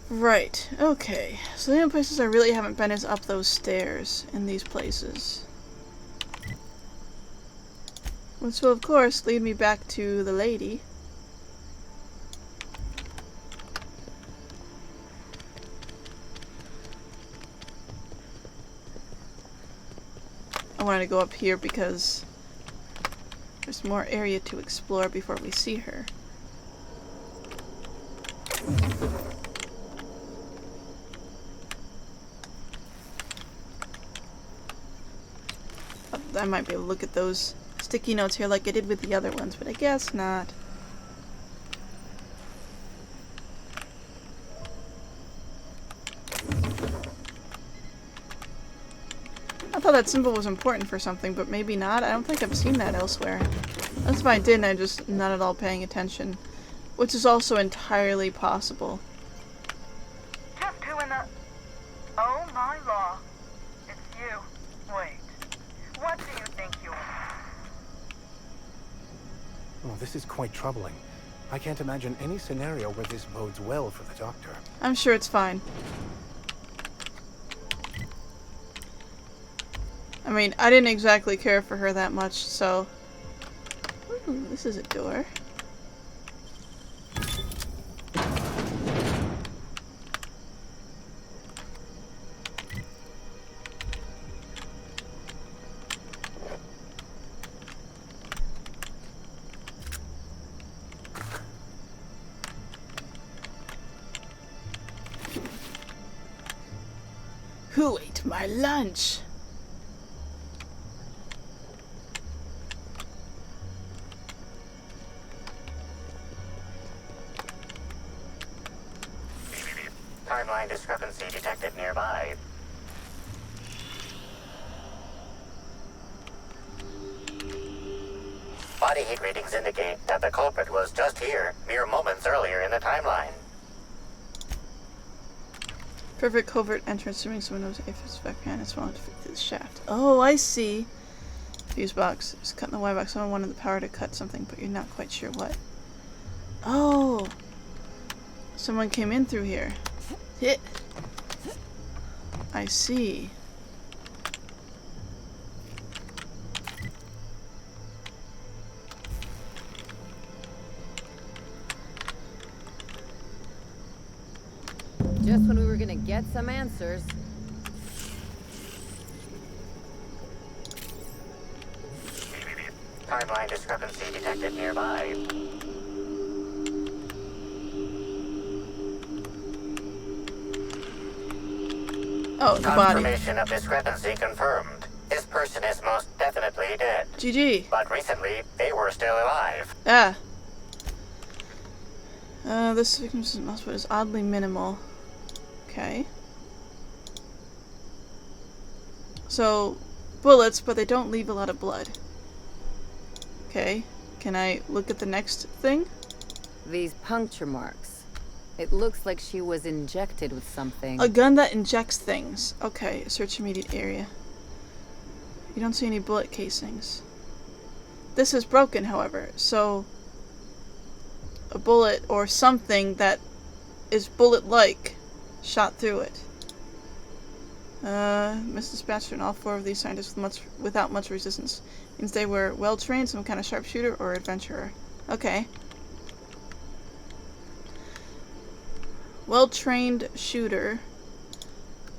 Right, okay. So the only places I really haven't been is up those stairs in these places. Which will, of course, lead me back to the lady. I wanted to go up here because there's more area to explore before we see her. I might be able to look at those sticky notes here like I did with the other ones, but I guess not. I thought that symbol was important for something, but maybe not. I don't think I've seen that elsewhere. That's if I did and I'm just not at all paying attention. Which is also entirely possible. Just who in the... Oh my law. It's you. Wait. What do you think you are? Oh, this is quite troubling. I can't imagine any scenario where this bodes well for the Doctor. I'm sure it's fine. I mean, I didn't exactly care for her that much, so... Ooh, this is a door. Who ate my lunch? Timeline discrepancy detected nearby. Body heat readings indicate that the culprit was just here, mere moments earlier in the timeline. Perfect covert entrance, assuming someone knows if it's back behind it's falling to fit through the shaft. Oh, I see. Fuse box. It's cutting the Y box. Someone wanted the power to cut something, but you're not quite sure what. Oh! Someone came in through here. Hit. I see. Just when we were gonna get some answers. Timeline discrepancy detected nearby. Oh, the body. Confirmation of discrepancy confirmed. This person is most definitely dead. GG. But recently, they were still alive. Ah. This victim's output is oddly minimal. Okay. So, bullets, but they don't leave a lot of blood. Okay. Can I look at the next thing? These puncture marks. It looks like she was injected with something. A gun that injects things. Okay, search immediate area. You don't see any bullet casings. This is broken, however, so a bullet or something that is bullet-like shot through it. Misdispatched in all four of these scientists without much resistance. Means they were well-trained, some kind of sharpshooter or adventurer. Okay. Well-trained shooter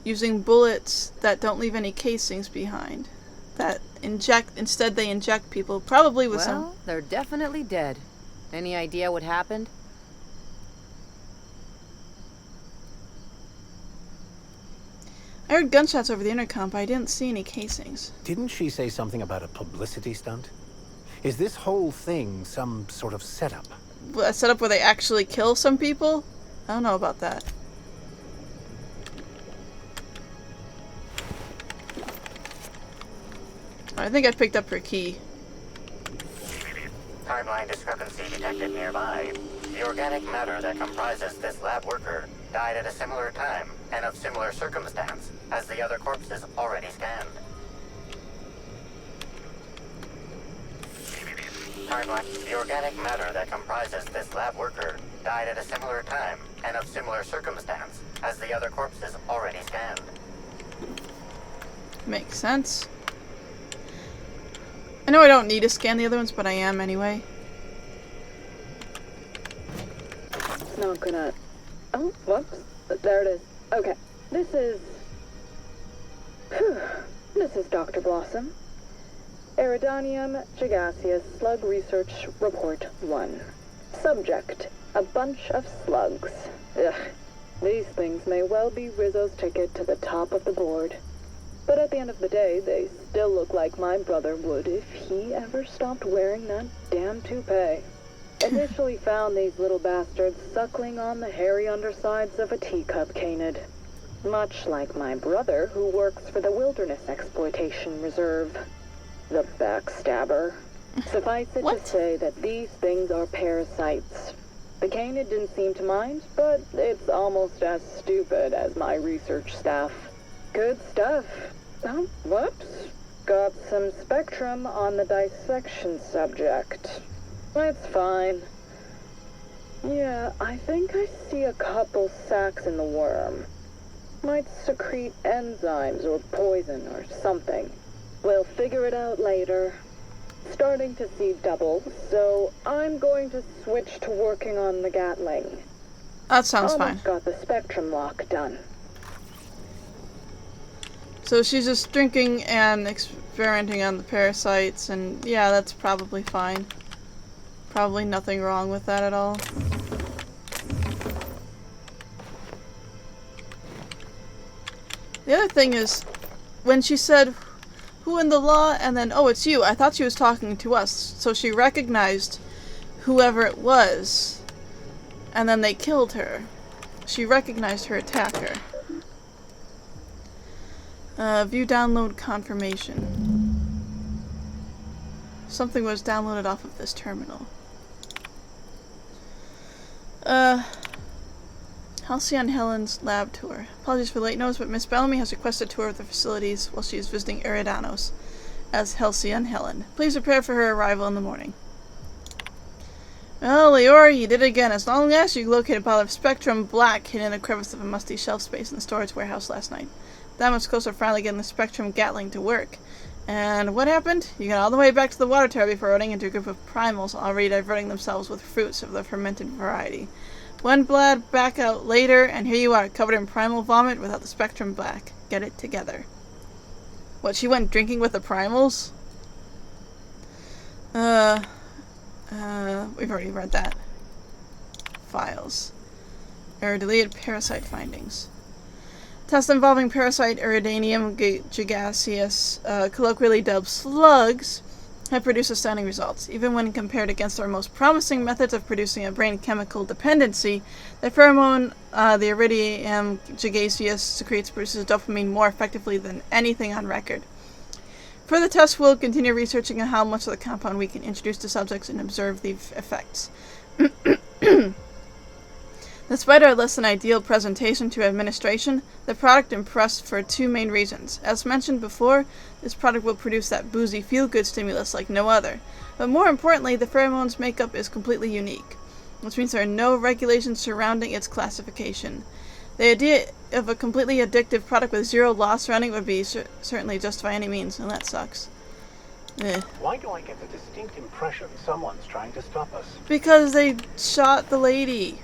using bullets that don't leave any casings behind. That instead they inject people, probably with some... Well, they're definitely dead. Any idea what happened? I heard gunshots over the intercom, but I didn't see any casings. Didn't she say something about a publicity stunt? Is this whole thing some sort of setup? A setup where they actually kill some people? I don't know about that. I think I picked up her key. Timeline discrepancy detected nearby. The organic matter that comprises this lab worker died at a similar time and of similar circumstance as the other corpses already scanned. Timeline. The organic matter that comprises this lab worker died at a similar time and of similar circumstance as the other corpses already scanned. Makes sense. I know I don't need to scan the other ones, but I am anyway. It's not gonna... Oh, whoops. There it is. Okay. This is... This is Dr. Blossom. Eridanium gigaseous Slug Research Report 1. Subject: a bunch of slugs. Ugh. These things may well be Rizzo's ticket to the top of the board. But at the end of the day, they still look like my brother would if he ever stopped wearing that damn toupee. Initially found these little bastards suckling on the hairy undersides of a teacup canid. Much like my brother, who works for the Wilderness Exploitation Reserve. The backstabber. Suffice it to say that these things are parasites. The canid didn't seem to mind, but it's almost as stupid as my research staff. Good stuff. Oh, whoops. Got some spectrum on the dissection subject. It's fine. Yeah, I think I see a couple sacs in the worm. Might secrete enzymes or poison or something. We'll figure it out later. Starting to see double, so I'm going to switch to working on the Gatling. That sounds fine. Almost got the spectrum lock done. So she's just drinking and experimenting on the parasites, and yeah, that's probably fine. Probably nothing wrong with that at all. The other thing is, when she said, "Who in the law?" and then, "Oh, it's you," I thought she was talking to us. So she recognized whoever it was, and then they killed her. She recognized her attacker. View download confirmation. Something was downloaded off of this terminal. Halcyon Helen's lab tour. Apologies for late notice, but Miss Bellamy has requested a tour of the facilities while she is visiting Eridanos as Halcyon Helen. Please prepare for her arrival in the morning. Well, Leora, you did it again. As long as you located a pile of Spectrum Black hidden in a crevice of a musty shelf space in the storage warehouse last night. That much closer to finally getting the Spectrum Gatling to work. And what happened? You got all the way back to the water tower before running into a group of primals already diverting themselves with fruits of the fermented variety. Went blad back out later, and here you are, covered in primal vomit without the Spectrum Black. Get it together. What, she went drinking with the primals? We've already read that. Files. Error deleted. Parasite findings. Test involving parasite Eridanium gigaseous, colloquially dubbed slugs, have produced astounding results. Even when compared against our most promising methods of producing a brain chemical dependency, the pheromone, the Eridium gigaseous secretes produces dopamine more effectively than anything on record. For the test, we'll continue researching on how much of the compound we can introduce to subjects and observe the effects. Despite our less than ideal presentation to administration, the product impressed for two main reasons. As mentioned before, this product will produce that boozy feel-good stimulus like no other. But more importantly, the pheromone's makeup is completely unique, which means there are no regulations surrounding its classification. The idea of a completely addictive product with zero loss running would be certainly just by any means, and that sucks. Why do I get the distinct impression someone's trying to stop us? Because they shot the lady.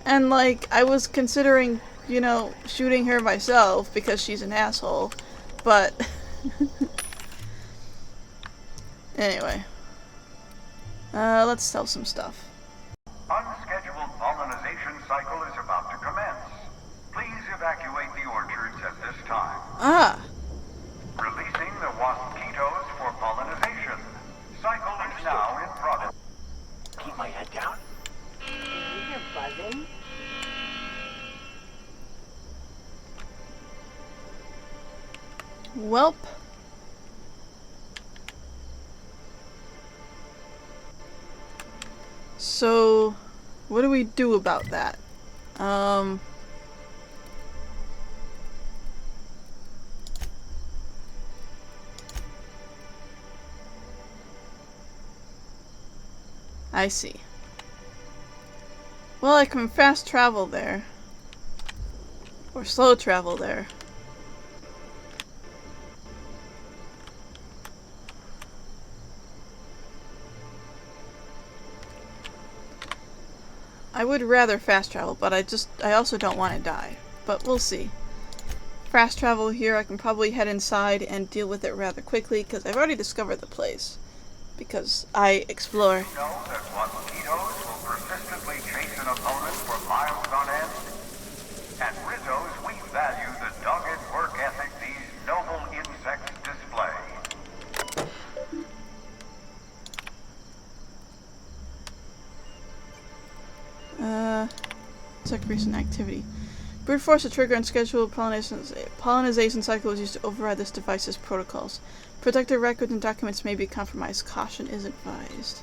And, like, I was considering, you know, shooting her myself because she's an asshole. But, anyway. Let's sell some stuff. Unscheduled pollination cycle is about to commence. Please evacuate the orchards at this time. Ah. Releasing the wasquitos for pollination. Cycle is now in progress. Keep my head down. Did you hear buzzing? Welp. So, what do we do about that? I see. Well, I can fast travel there. Or slow travel there. I would rather fast travel, but I also don't want to die. But we'll see. Fast travel here, I can probably head inside and deal with it rather quickly, because I've already discovered the place. Because I explore. You know that mosquitoes will persistently chase an opponent for miles on end? At Rizzo's, we value the dogged work ethic these noble insects display. Check recent activity. Brute force a trigger unscheduled pollination cycle is used to override this device's protocols. Protected records and documents may be compromised. Caution is advised.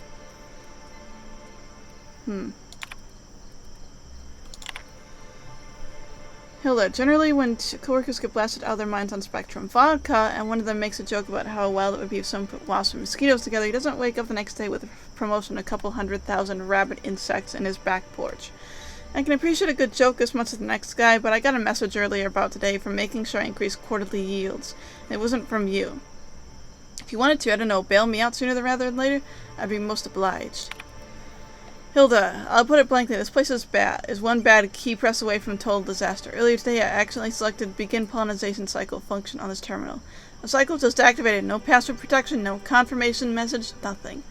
Hilda, generally when coworkers get blasted out of their minds on Spectrum Vodka, and one of them makes a joke about how wild it would be if someone put wasps and mosquitoes together, he doesn't wake up the next day with a promotion of a couple 100,000 rabid insects in his back porch. I can appreciate a good joke as much as the next guy, but I got a message earlier about today from making sure I increase quarterly yields, and it wasn't from you. If you wanted to, I don't know, bail me out sooner rather than later, I'd be most obliged. Hilda, I'll put it blankly, this place is one bad key press away from total disaster. Earlier today, I accidentally selected Begin Pollination Cycle function on this terminal. The cycle just activated, no password protection, no confirmation message, nothing.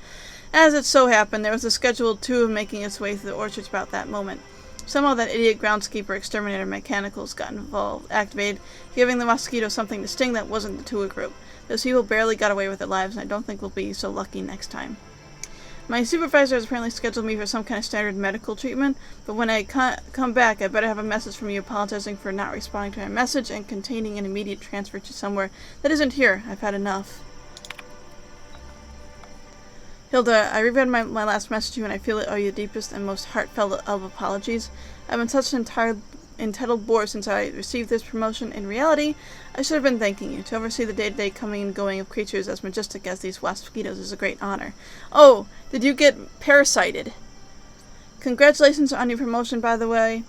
As it so happened, there was a scheduled tube making its way through the orchards about that moment. Somehow that idiot groundskeeper exterminator mechanicals got activated, giving the mosquito something to sting that wasn't the Tua group. Those people barely got away with their lives, and I don't think we'll be so lucky next time. My supervisor has apparently scheduled me for some kind of standard medical treatment, but when I come back, I better have a message from you apologizing for not responding to my message and containing an immediate transfer to somewhere that isn't here. I've had enough. Hilda, I reread my last message to you, and I feel it owe you the deepest and most heartfelt of apologies. I've been such an entitled bore since I received this promotion. In reality, I should have been thanking you. To oversee the day-to-day coming and going of creatures as majestic as these wasp mosquitoes is a great honor. Oh, did you get parasited? Congratulations on your promotion, by the way.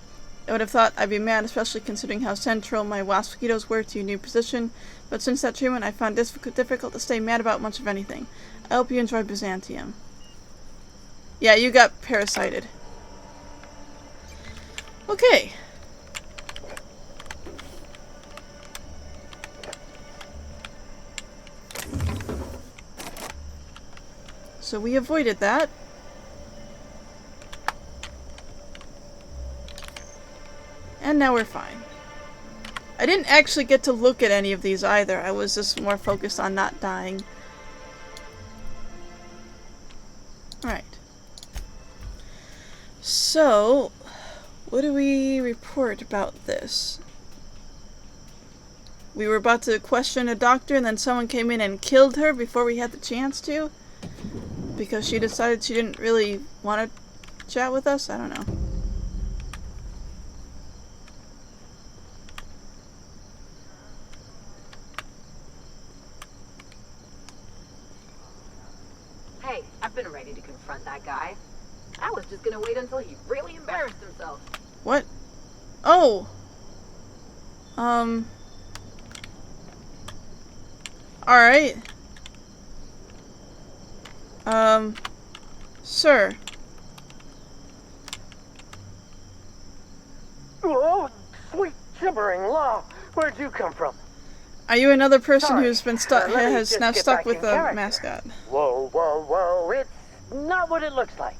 I would have thought I'd be mad, especially considering how central my wasp mosquitoes were to your new position, but since that treatment, I found it difficult to stay mad about much of anything. I hope you enjoy Byzantium. Yeah, you got parasited. Okay. So we avoided that. And now we're fine. I didn't actually get to look at any of these either. I was just more focused on not dying. Alright. So, what do we report about this? We were about to question a doctor and then someone came in and killed her before we had the chance to? Because she decided she didn't really want to chat with us? I don't know. Hey, I've been ready to confront that guy. I was just gonna wait until he really embarrassed himself. What? Oh! Alright. Sir. Oh, sweet gibbering law! Where'd you come from? Are you another person Sorry, who's been let me has just now get stuck back with in the character. mascot? Whoa, whoa, whoa, it's not what it looks like.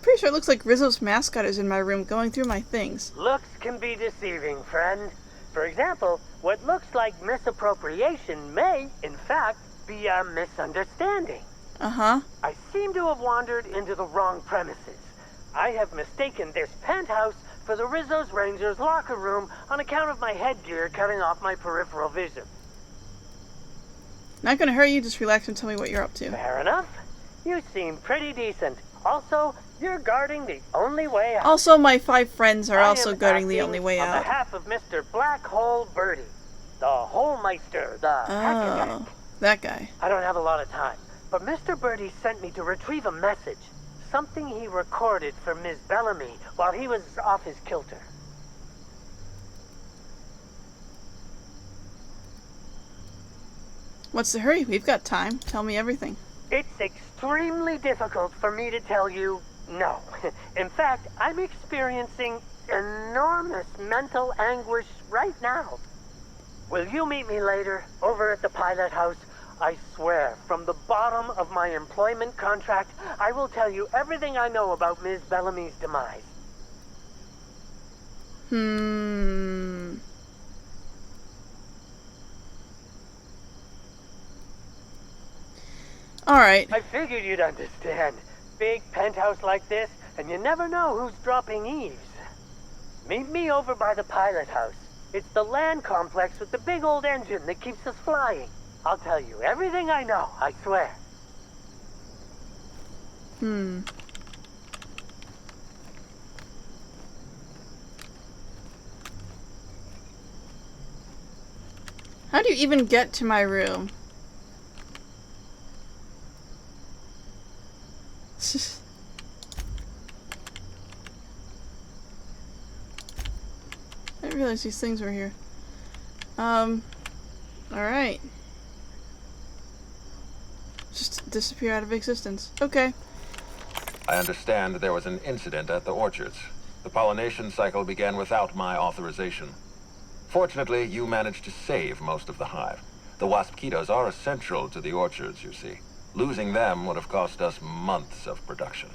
Pretty sure it looks like Rizzo's mascot is in my room going through my things. Looks can be deceiving, friend. For example, what looks like misappropriation may, in fact, be a misunderstanding. Uh-huh. I seem to have wandered into the wrong premises. I have mistaken this penthouse for the Rizzo's Rangers locker room on account of my headgear cutting off my peripheral vision. Not gonna hurt you, just relax and tell me what you're up to. Fair enough. You seem pretty decent. Also, you're guarding the only way out. Also, my 5 friends are I also am guarding the acting only way on out. behalf of Mr. Black Hole Birdie, the Holmeister, the Oh, Hack-a-Jack. that guy. I don't have a lot of time, but Mr. Birdie sent me to retrieve a message. Something he recorded for Ms. Bellamy while he was off his kilter. What's the hurry? We've got time. Tell me everything. It's extremely difficult for me to tell you no. In fact, I'm experiencing enormous mental anguish right now. Will you meet me later, over at the pilot house? I swear, from the bottom of my employment contract, I will tell you everything I know about Ms. Bellamy's demise. Alright. I figured you'd understand. Big penthouse like this, and you never know who's dropping eaves. Meet me over by the pilot house. It's the land complex with the big old engine that keeps us flying. I'll tell you everything I know, I swear. How do you even get to my room? I didn't realize these things were here. Alright. Just disappear out of existence. Okay. I understand there was an incident at the orchards. The pollination cycle began without my authorization. Fortunately, you managed to save most of the hive. The wasp-ketos are essential to the orchards, you see. Losing them would have cost us months of production.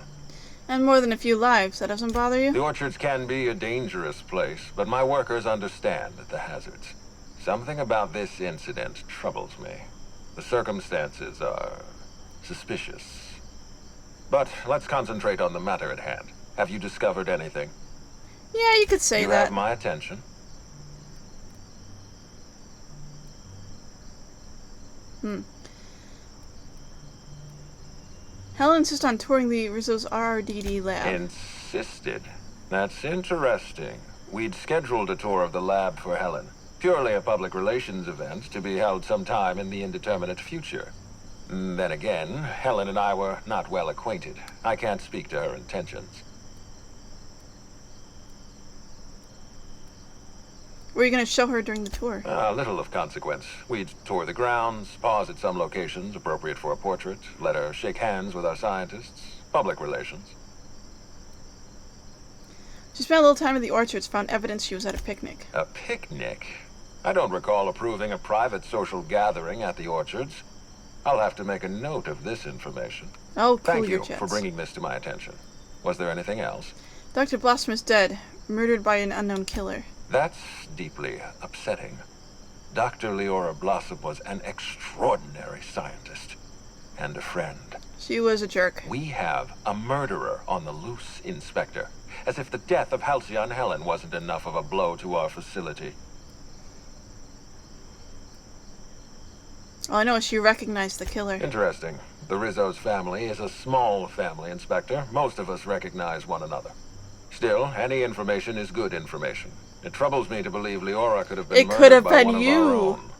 And more than a few lives. That doesn't bother you? The orchards can be a dangerous place, but my workers understand the hazards. Something about this incident troubles me. The circumstances are suspicious. But let's concentrate on the matter at hand. Have you discovered anything? Yeah, you could say You that. have my attention. Helen insists on touring the Rizzo's RRDD lab. Insisted? That's interesting. We'd scheduled a tour of the lab for Helen. Purely a public relations event to be held sometime in the indeterminate future. Then again, Helen and I were not well acquainted. I can't speak to her intentions. Were you going to show her during the tour? Little of consequence. We'd tour the grounds, pause at some locations appropriate for a portrait, let her shake hands with our scientists. Public relations. She spent a little time in the orchards, found evidence she was at a picnic. A picnic? I don't recall approving a private social gathering at the orchards. I'll have to make a note of this information. Oh, cool. Thank your you jets. for bringing this to my attention. Was there anything else? Dr. Blossom is dead, murdered by an unknown killer. That's deeply upsetting. Dr. Leora Blossom was an extraordinary scientist and a friend. She was a jerk. We have a murderer on the loose, Inspector. As if the death of Halcyon Helen wasn't enough of a blow to our facility. All I know is she recognized the killer. Interesting. The Rizzo's family is a small family, Inspector. Most of us recognize one another. Still, any information is good information. It troubles me to believe Leora could have been It murdered could have by been one of you. our own.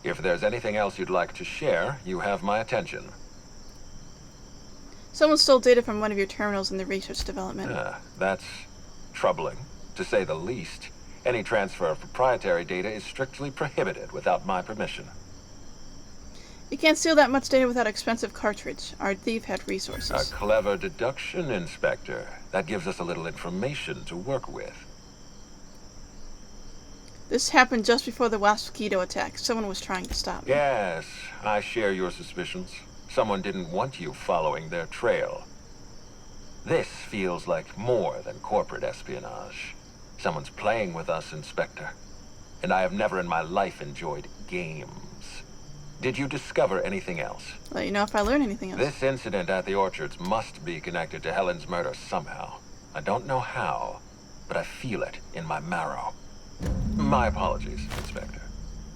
If there's anything else you'd like to share, you have my attention. Someone stole data from one of your terminals in the research development. That's troubling, to say the least. Any transfer of proprietary data is strictly prohibited without my permission. You can't steal that much data without expensive cartridge. Our thief had resources. A clever deduction, Inspector. That gives us a little information to work with. This happened just before the wasp-keto attack. Someone was trying to stop me. Yes, I share your suspicions. Someone didn't want you following their trail. This feels like more than corporate espionage. Someone's playing with us, Inspector. And I have never in my life enjoyed games. Did you discover anything else? I'll let you know if I learn anything else. This incident at the orchards must be connected to Helen's murder somehow. I don't know how, but I feel it in my marrow. My apologies, Inspector.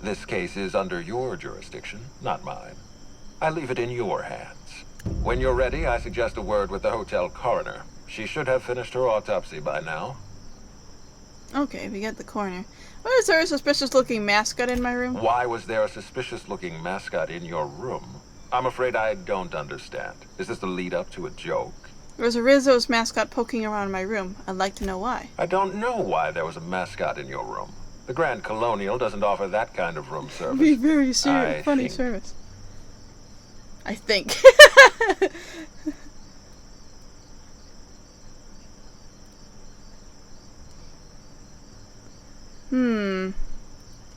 This case is under your jurisdiction, not mine. I leave it in your hands. When you're ready, I suggest a word with the hotel coroner. She should have finished her autopsy by now. Okay, we get the coroner. Why is there a suspicious-looking mascot in my room? Why was there a suspicious-looking mascot in your room? I'm afraid I don't understand. Is this the lead up to a joke? There was a Rizzo's mascot poking around my room. I'd like to know why. I don't know why there was a mascot in your room. The Grand Colonial doesn't offer that kind of room service. Be very serious, I funny think- service. I think.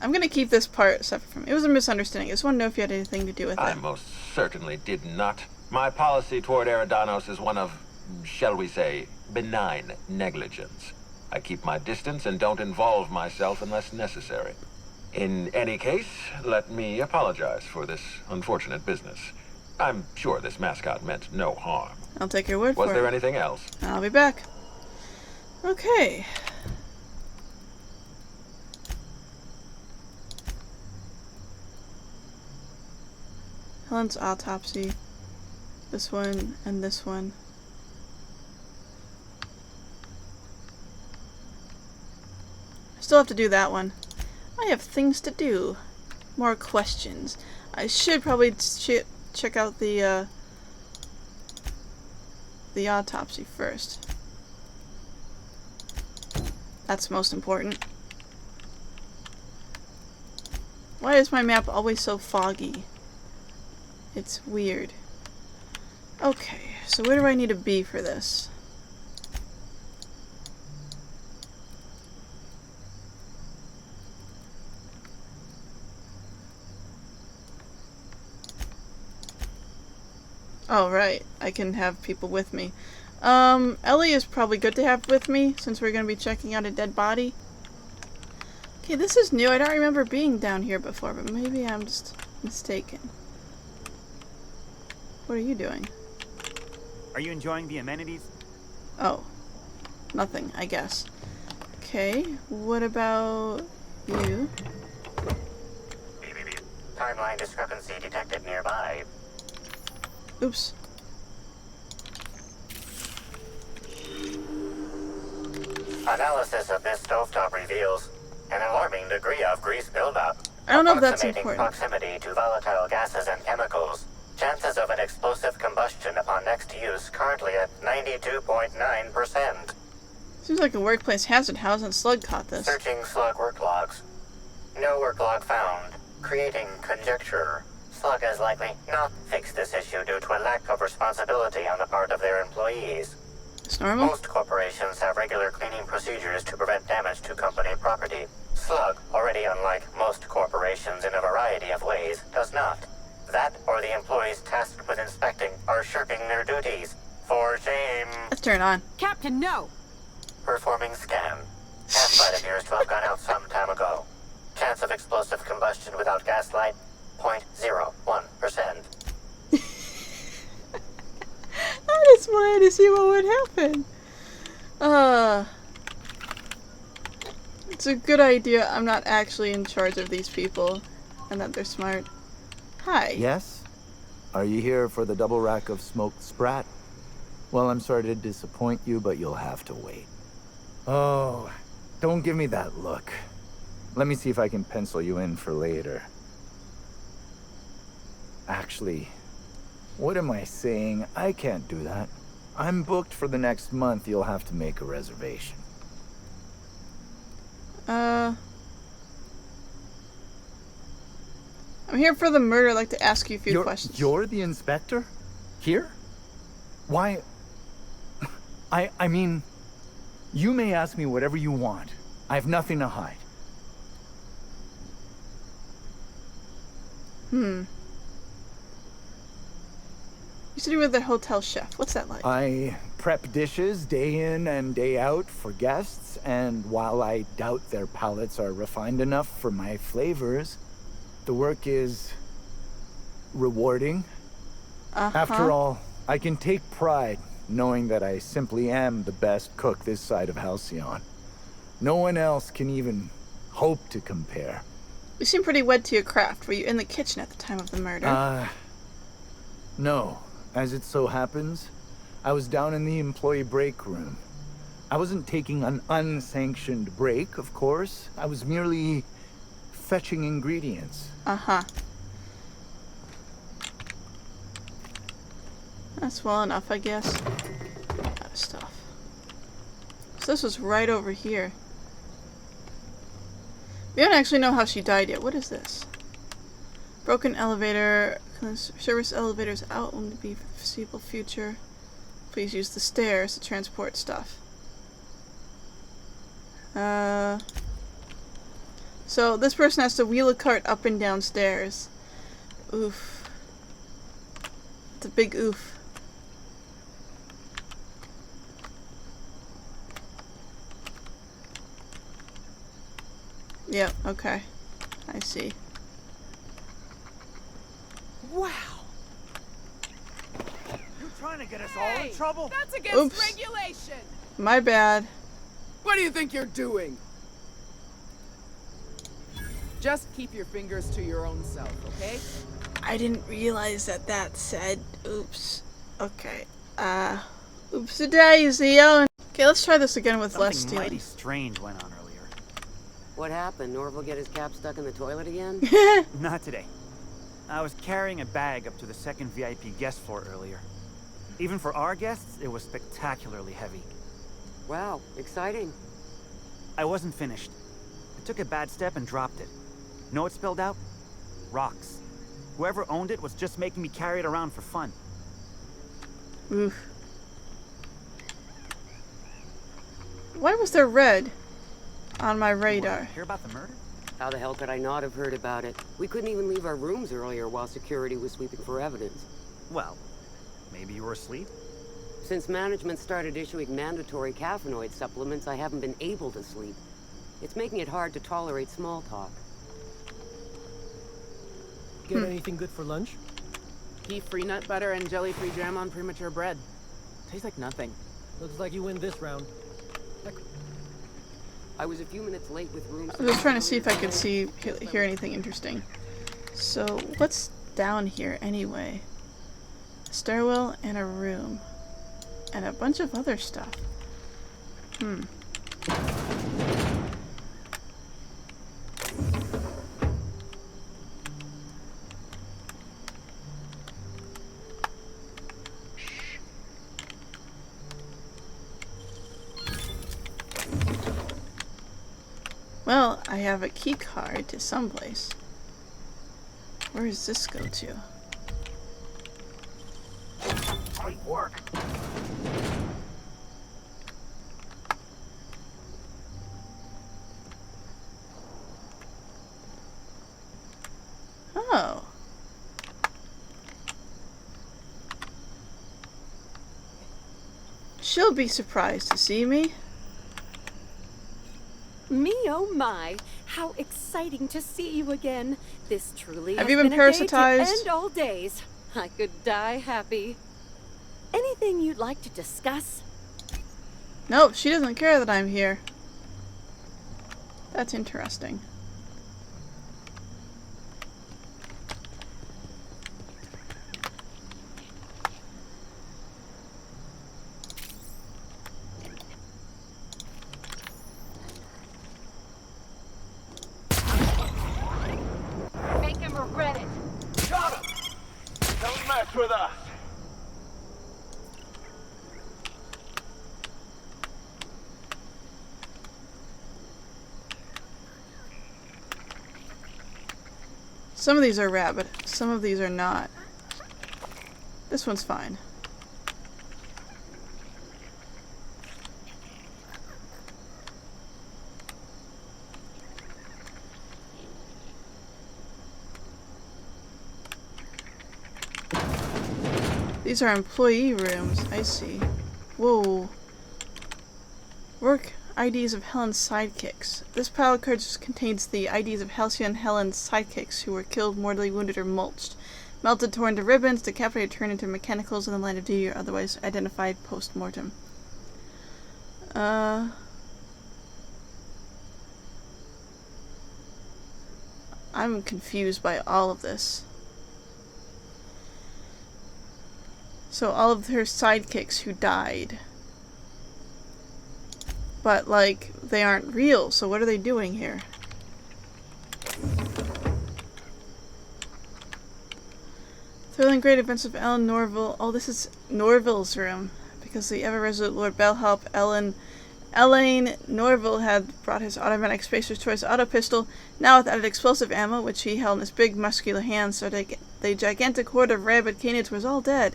I'm gonna keep this part separate from. It was a misunderstanding. I just want to know if you had anything to do with I it. most certainly did not. My policy toward Eridanos is one of, shall we say, benign negligence. I keep my distance and don't involve myself unless necessary. In any case, let me apologize for this unfortunate business. I'm sure this mascot meant no harm. I'll take your word Was for there it. anything else? I'll be back. Okay. Helen's autopsy. This one and this one. I still have to do that one. I have things to do. More questions. I should probably check out the autopsy first. That's most important. Why is my map always so foggy? It's weird. Okay, so where do I need to be for this? Oh, right. I can have people with me. Ellie is probably good to have with me, since we're going to be checking out a dead body. Okay, this is new. I don't remember being down here before, but maybe I'm just mistaken. What are you doing? Are you enjoying the amenities? Oh. Nothing, I guess. Okay, what about you? Timeline discrepancy detected nearby. Oops. Analysis of this stovetop reveals an alarming degree of grease buildup. I don't know if that's Approximating important. proximity to volatile gases and chemicals. Chances of an explosive combustion upon next use currently at 92.9%. Seems like a workplace hazard. How hasn't Slug caught this? Searching slug work logs. No work log found. Creating conjecture. Slug has likely not fixed this issue due to a lack of responsibility on the part of their employees. It's normal? Most corporations have regular cleaning procedures to prevent damage to company property. Slug, already unlike most corporations in a variety of ways, does not. That or the employees tasked with inspecting are shirking their duties. For shame. Let's turn it on. Captain, no! Performing scan. Gaslight appears to have gone out some time ago. Chance of explosive combustion without gaslight, 0.01%. I just wanted to see what would happen. It's a good idea I'm not actually in charge of these people, and that they're smart. Hi. Yes? Are you here for the double rack of smoked sprat? Well, I'm sorry to disappoint you, but you'll have to wait. Oh, don't give me that look. Let me see if I can pencil you in for later. Actually, what am I saying? I can't do that. I'm booked for the next month. You'll have to make a reservation. I'm here for the murder. I'd like to ask you a few questions. You're the inspector? Here? Why? I mean, you may ask me whatever you want. I have nothing to hide. You said you were the hotel chef. What's that like? I prep dishes day in and day out for guests, and while I doubt their palates are refined enough for my flavors, the work is rewarding. After all, I can take pride knowing that I simply am the best cook this side of Halcyon. No one else can even hope to compare. You seem pretty wed to your craft. Were you in the kitchen at the time of the murder? No. As it so happens, I was down in the employee break room. I wasn't taking an unsanctioned break, of course. I was merely fetching ingredients. That's well enough, I guess. Out of stuff. So this was right over here. We don't actually know how she died yet. What is this? Broken elevator. Service elevators out will be for the foreseeable future. Please use the stairs to transport stuff. So this person has to wheel a cart up and down stairs. Oof. It's a big oof. Yep, okay. I see. Wow. You trying to get us all in trouble? That's against Oops. regulation. My bad. What do you think you're doing? Just keep your fingers to your own self, okay? I didn't realize that that said oops. Okay. Oopsie-daisy. Okay, let's try this again with less Something mighty stealing. strange went on earlier. What happened? Norval get his cap stuck in the toilet again? Not today. I was carrying a bag up to the second VIP guest floor earlier. Even for our guests, it was spectacularly heavy. Wow, exciting. I wasn't finished. I took a bad step and dropped it. Know what spilled out? Rocks. Whoever owned it was just making me carry it around for fun. Oof. Why was there red on my radar? Hear about the murder? How the hell could I not have heard about it? We couldn't even leave our rooms earlier while security was sweeping for evidence. Well, maybe you were asleep? Since management started issuing mandatory caffeinoid supplements, I haven't been able to sleep. It's making it hard to tolerate small talk. Get anything good for lunch? Beef-free nut butter and jelly-free jam on premature bread. Tastes like nothing. Looks like you win this round. I was a few minutes late with rooms. I was trying to see if I could hear anything interesting. So, what's down here anyway? A stairwell and a room. And a bunch of other stuff. Well, I have a key card to someplace. Where does this go to? Great work. Oh. She'll be surprised to see me. Me, oh my! How exciting to see you again. This truly Have has you been been a day to parasitized? end all days. I could die happy. Anything you'd like to discuss? Nope, she doesn't care that I'm here. That's interesting. Make him regret it. Got him! Don't mess with us! Some of these are rabbit, some of these are not. This one's fine. These are employee rooms, I see. Whoa. Work IDs of Helen's sidekicks. This pile of cards contains the IDs of Halcyon and Helen's sidekicks who were killed, mortally wounded, or mulched. Melted, torn to ribbons, decapitated, turned into mechanicals in the line of duty or otherwise identified post-mortem. I'm confused by all of this. So all of her sidekicks who died. But, like, they aren't real, so what are they doing here? Feeling great events of Ellen Norville. Oh, this is Norville's room. Because the ever-resolute Lord Bellhop, Elaine Norville had brought his automatic Spacer's Choice auto pistol, now with added explosive ammo, which he held in his big, muscular hands, so the gigantic horde of rabid canids was all dead.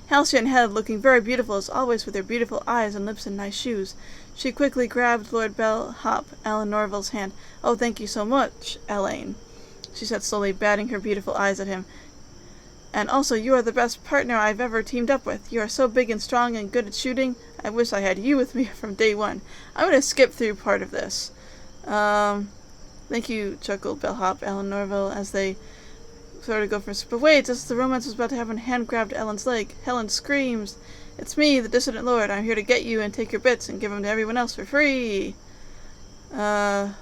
Halcyon Head, looking very beautiful as always with her beautiful eyes and lips and nice shoes. She quickly grabbed Lord Bellhop, Ellen Norville's hand. "Oh, thank you so much, Elaine," she said slowly, batting her beautiful eyes at him. "And also, you are the best partner I've ever teamed up with. You are so big and strong and good at shooting. I wish I had you with me from day one." I'm going to skip through part of this. Thank you, chuckled Bellhop, Ellen Norville, as they sort of go for... But wait, just as the romance was about to happen, hand grabbed Ellen's leg. Helen screams, "It's me, the Dissident Lord. I'm here to get you and take your bits and give them to everyone else for free." Time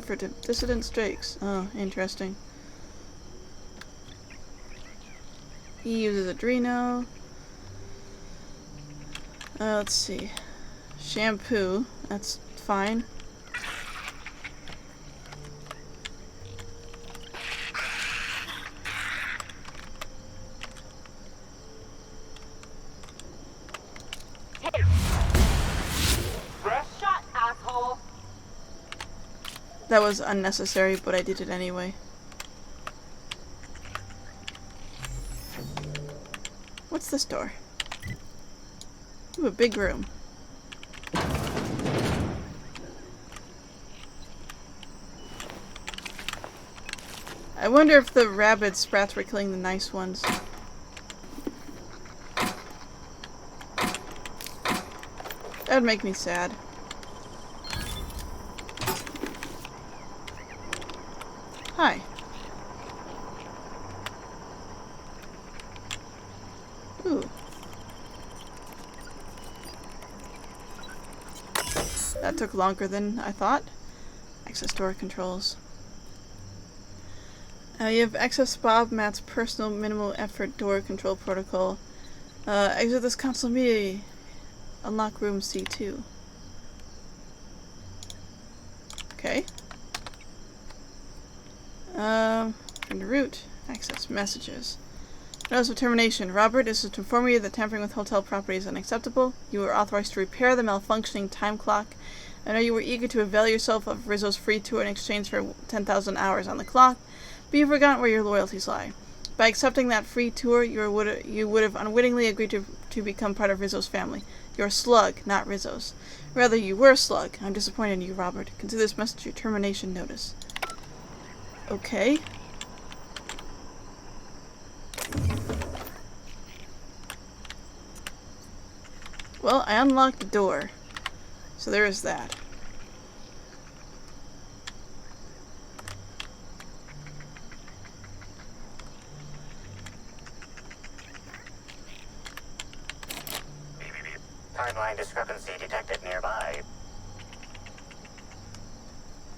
for Dissident Strakes. Oh, interesting. He uses Adreno. Let's see. Shampoo. That's fine. Fresh shot, asshole. That was unnecessary, but I did it anyway. What's this door? Ooh, a big room. I wonder if the rabid sprats were killing the nice ones. That would make me sad. Hi. Ooh. That took longer than I thought. Access door controls. You have access Bob Matt's personal minimal effort door control protocol. Exit this console immediately. Unlock room C2. Okay. Turn to root. Access messages. Notice of termination. Robert, this is to inform you that tampering with hotel property is unacceptable. You are authorized to repair the malfunctioning time clock. I know you were eager to avail yourself of Rizzo's free tour in exchange for 10,000 hours on the clock, but you've forgotten where your loyalties lie. By accepting that free tour, you would have unwittingly agreed to become part of Rizzo's family. You're a slug, not Rizzo's. Rather, you were a slug. I'm disappointed in you, Robert. Consider this message your termination notice. Okay. Well, I unlocked the door. So there is that. Timeline discrepancy detected nearby.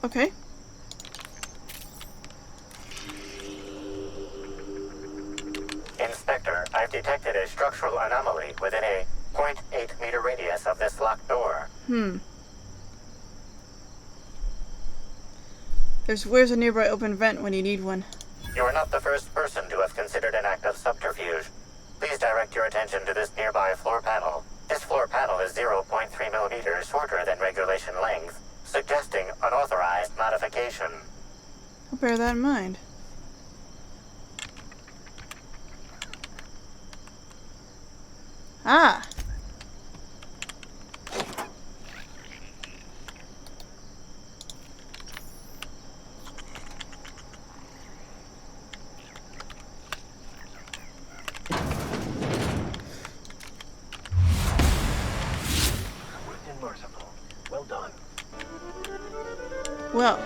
Okay. Inspector, I've detected a structural anomaly within a 0.8 meter radius of this locked door. Where's a nearby open vent when you need one? You are not the first person to have considered an act of subterfuge. Please direct your attention to this nearby floor panel. This floor panel is 0.3 millimeters shorter than regulation length, suggesting unauthorized modification. I'll bear that in mind. Ah! Merciful. Well done. Well,